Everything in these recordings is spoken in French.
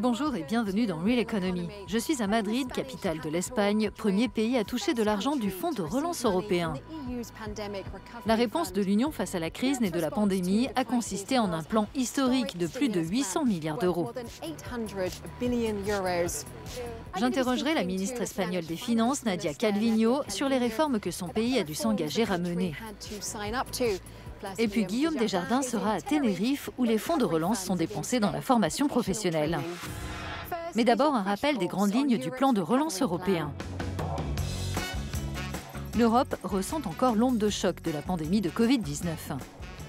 Bonjour et bienvenue dans Real Economy. Je suis à Madrid, capitale de l'Espagne, premier pays à toucher de l'argent du Fonds de relance européen. La réponse de l'Union face à la crise née de la pandémie a consisté en un plan historique de plus de 800 milliards d'euros. J'interrogerai la ministre espagnole des Finances, Nadia Calviño, sur les réformes que son pays a dû s'engager à mener. Et puis Guillaume Desjardins sera à Tenerife, où les fonds de relance sont dépensés dans la formation professionnelle. Mais d'abord, un rappel des grandes lignes du plan de relance européen. L'Europe ressent encore l'onde de choc de la pandémie de Covid-19.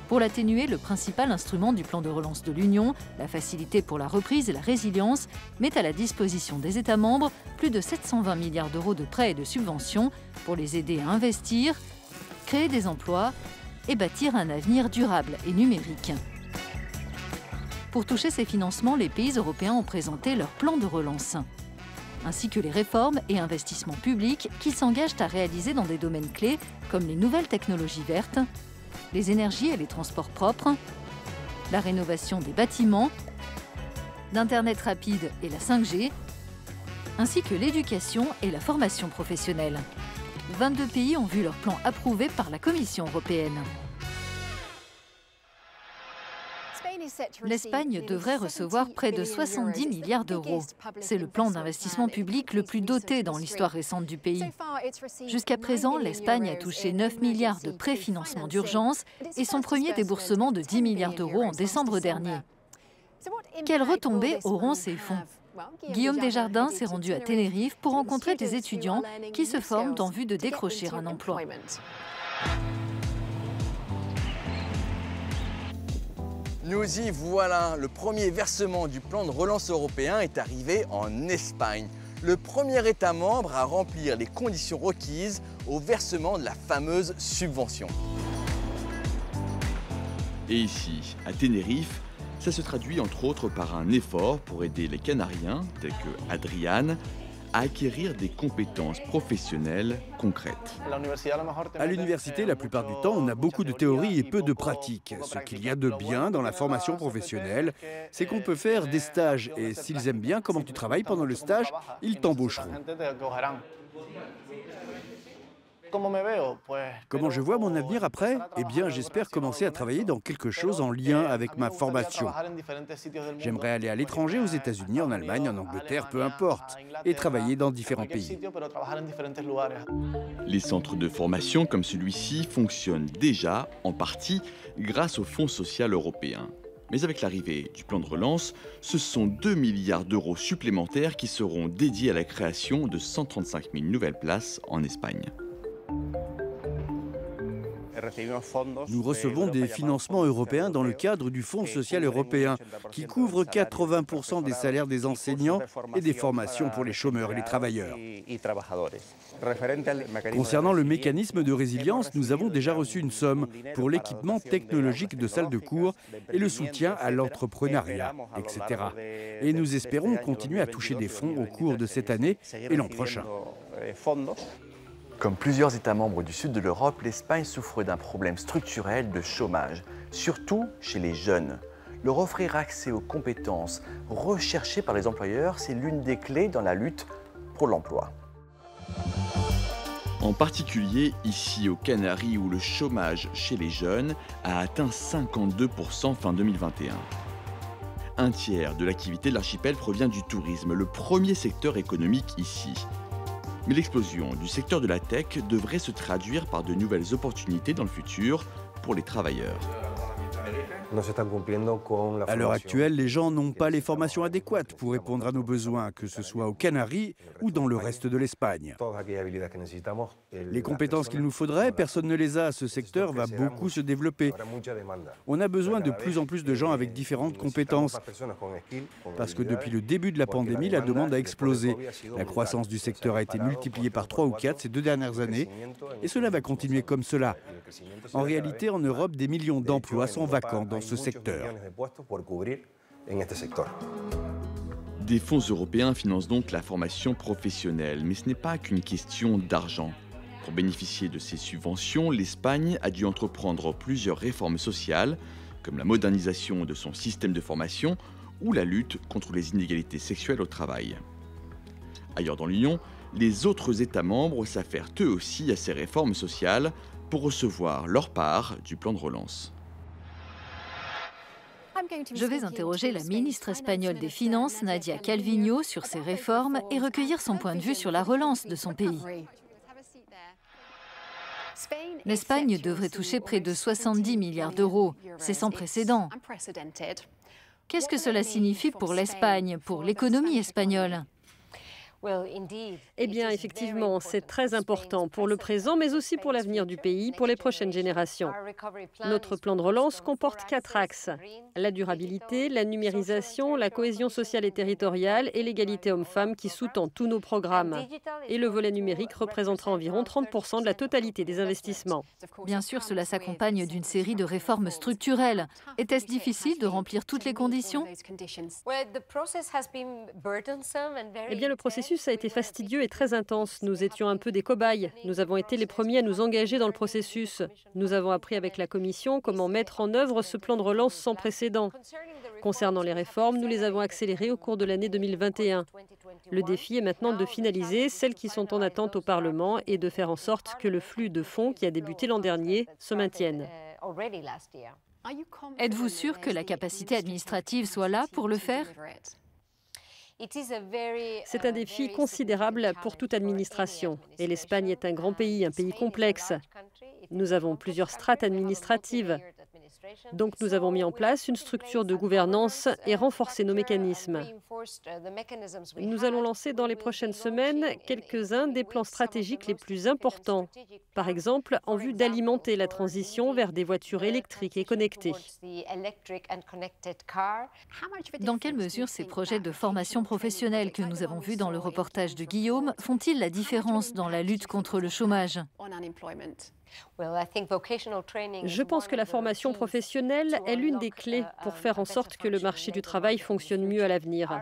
Pour l'atténuer, le principal instrument du plan de relance de l'Union, la Facilité pour la reprise et la résilience, met à la disposition des États membres plus de 720 milliards d'euros de prêts et de subventions pour les aider à investir, créer des emplois et bâtir un avenir durable et numérique. Pour toucher ces financements, les pays européens ont présenté leur plan de relance, ainsi que les réformes et investissements publics qu'ils s'engagent à réaliser dans des domaines clés comme les nouvelles technologies vertes, les énergies et les transports propres, la rénovation des bâtiments, l'Internet rapide et la 5G, ainsi que l'éducation et la formation professionnelle. 22 pays ont vu leur plan approuvé par la Commission européenne. L'Espagne devrait recevoir près de 70 milliards d'euros. C'est le plan d'investissement public le plus doté dans l'histoire récente du pays. Jusqu'à présent, l'Espagne a touché 9 milliards de préfinancement d'urgence et son premier déboursement de 10 milliards d'euros en décembre dernier. Quelles retombées auront ces fonds ? Guillaume Desjardins s'est rendu à Tenerife pour rencontrer des étudiants qui se forment en vue de décrocher un emploi. Nous y voilà, le premier versement du plan de relance européen est arrivé en Espagne. Le premier État membre à remplir les conditions requises au versement de la fameuse subvention. Et ici, à Tenerife, ça se traduit entre autres par un effort pour aider les Canariens, tels que Adriane, à acquérir des compétences professionnelles concrètes. À l'université, la plupart du temps, on a beaucoup de théorie et peu de pratique. Ce qu'il y a de bien dans la formation professionnelle, c'est qu'on peut faire des stages. Et s'ils aiment bien comment tu travailles pendant le stage, ils t'embaucheront. Comment je vois mon avenir après ? Eh bien, j'espère commencer à travailler dans quelque chose en lien avec ma formation. J'aimerais aller à l'étranger, aux États-Unis, en Allemagne, en Angleterre, peu importe, et travailler dans différents pays. Les centres de formation comme celui-ci fonctionnent déjà, en partie, grâce au Fonds social européen. Mais avec l'arrivée du plan de relance, ce sont 2 milliards d'euros supplémentaires qui seront dédiés à la création de 135 000 nouvelles places en Espagne. Nous recevons des financements européens dans le cadre du Fonds social européen, qui couvre 80% des salaires des enseignants et des formations pour les chômeurs et les travailleurs. Concernant le mécanisme de résilience, nous avons déjà reçu une somme pour l'équipement technologique de salles de cours et le soutien à l'entrepreneuriat, etc. Et nous espérons continuer à toucher des fonds au cours de cette année et l'an prochain. Comme plusieurs États membres du sud de l'Europe, l'Espagne souffre d'un problème structurel de chômage, surtout chez les jeunes. Leur offrir accès aux compétences recherchées par les employeurs, c'est l'une des clés dans la lutte pour l'emploi. En particulier ici aux Canaries où le chômage chez les jeunes a atteint 52% fin 2021. Un tiers de l'activité de l'archipel provient du tourisme, le premier secteur économique ici. Mais l'explosion du secteur de la tech devrait se traduire par de nouvelles opportunités dans le futur pour les travailleurs. À l'heure actuelle, les gens n'ont pas les formations adéquates pour répondre à nos besoins, que ce soit aux Canaries ou dans le reste de l'Espagne. Les compétences qu'il nous faudrait, personne ne les a. Ce secteur va beaucoup se développer. On a besoin de plus en plus de gens avec différentes compétences. Parce que depuis le début de la pandémie, la demande a explosé. La croissance du secteur a été multipliée par 3 ou 4 ces 2 dernières années. Et cela va continuer comme cela. En réalité, en Europe, des millions d'emplois sont vacants dans ce secteur. Des fonds européens financent donc la formation professionnelle, mais ce n'est pas qu'une question d'argent. Pour bénéficier de ces subventions, l'Espagne a dû entreprendre plusieurs réformes sociales, comme la modernisation de son système de formation ou la lutte contre les inégalités sexuelles au travail. Ailleurs dans l'Union, les autres États membres s'affairent eux aussi à ces réformes sociales pour recevoir leur part du plan de relance. Je vais interroger la ministre espagnole des Finances, Nadia Calviño, sur ces réformes et recueillir son point de vue sur la relance de son pays. L'Espagne devrait toucher près de 70 milliards d'euros. C'est sans précédent. Qu'est-ce que cela signifie pour l'Espagne, pour l'économie espagnole ? Eh bien, effectivement, c'est très important pour le présent, mais aussi pour l'avenir du pays, pour les prochaines générations. Notre plan de relance comporte 4 axes: la durabilité, la numérisation, la cohésion sociale et territoriale et l'égalité hommes-femmes qui sous-tend tous nos programmes. Et le volet numérique représentera environ 30% de la totalité des investissements. Bien sûr, cela s'accompagne d'une série de réformes structurelles. Était-ce difficile de remplir toutes les conditions ? Eh bien, le processus a été fastidieux et très intense. Nous étions un peu des cobayes. Nous avons été les premiers à nous engager dans le processus. Nous avons appris avec la Commission comment mettre en œuvre ce plan de relance sans précédent. Concernant les réformes, nous les avons accélérées au cours de l'année 2021. Le défi est maintenant de finaliser celles qui sont en attente au Parlement et de faire en sorte que le flux de fonds qui a débuté l'an dernier se maintienne. Êtes-vous sûr que la capacité administrative soit là pour le faire ? C'est un défi considérable pour toute administration. Et l'Espagne est un grand pays, un pays complexe. Nous avons plusieurs strates administratives. Donc nous avons mis en place une structure de gouvernance et renforcé nos mécanismes. Nous allons lancer dans les prochaines semaines quelques-uns des plans stratégiques les plus importants. Par exemple, en vue d'alimenter la transition vers des voitures électriques et connectées. Dans quelle mesure ces projets de formation professionnelle que nous avons vus dans le reportage de Guillaume font-ils la différence dans la lutte contre le chômage ? Je pense que la formation professionnelle est l'une des clés pour faire en sorte que le marché du travail fonctionne mieux à l'avenir.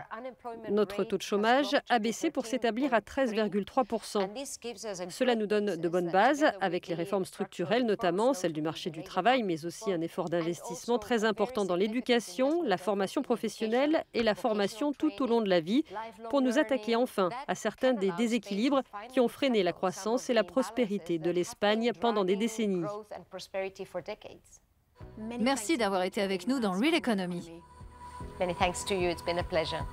Notre taux de chômage a baissé pour s'établir à 13,3%. Cela nous donne de bonnes bases, avec les réformes structurelles, notamment celle du marché du travail, mais aussi un effort d'investissement très important dans l'éducation, la formation professionnelle et la formation tout au long de la vie, pour nous attaquer enfin à certains des déséquilibres qui ont freiné la croissance et la prospérité de l'Espagne pendant des décennies. Merci d'avoir été avec nous dans Real Economy. Many thanks to you. It's been a pleasure.